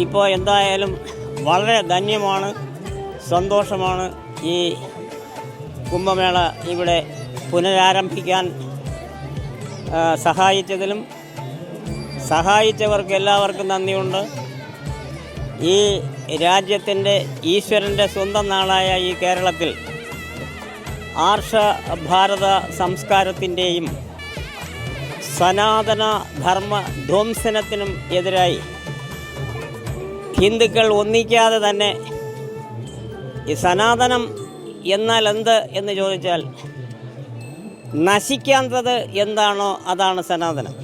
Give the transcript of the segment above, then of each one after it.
ഇപ്പോൾ എന്തായാലും വളരെ ധന്യമാണ്, സന്തോഷമാണ് ഈ കുംഭമേള ഇവിടെ പുനരാരംഭിക്കാൻ സഹായിച്ചതിലും സഹായിച്ചവർക്ക് എല്ലാവർക്കും നന്ദിയുണ്ട്. ഈ രാജ്യത്തിൻ്റെ ഈശ്വരൻ്റെ സ്വന്തം നാടായ ഈ കേരളത്തിൽ ആർഷ ഭാരത സംസ്കാരത്തിൻ്റെയും സനാതന ധർമ്മ ധ്വംസനത്തിനും എതിരായി ഹിന്ദുക്കൾ ഒന്നിക്കാതെ തന്നെ ഈ സനാതനം എന്നാൽ എന്ത് എന്ന് ചോദിച്ചാൽ നശിക്കാത്തത് എന്താണോ അതാണ് സനാതനം.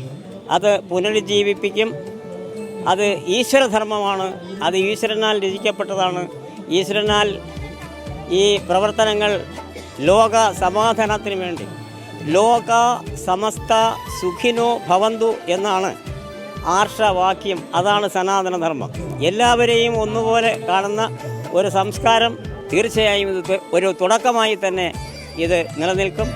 അത് പുനരുജ്ജീവിപ്പിക്കും. അത് ഈശ്വരധർമ്മമാണ്. അത് ഈശ്വരനാൽ രചിക്കപ്പെട്ടതാണ്. ഈശ്വരനാൽ ഈ പ്രവർത്തനങ്ങൾ ലോക സമാധാനത്തിന് വേണ്ടി, ലോക സമസ്ത സുഖിനോ ഭവന്തു എന്നാണ് ആർഷവാക്യം. അതാണ് സനാതനധർമ്മം. എല്ലാവരെയും ഒന്നുപോലെ കാണുന്ന ഒരു സംസ്കാരം തീർച്ചയായും ഇത് ഒരു തുടക്കമായി തന്നെ ഇത് നിലനിൽക്കും.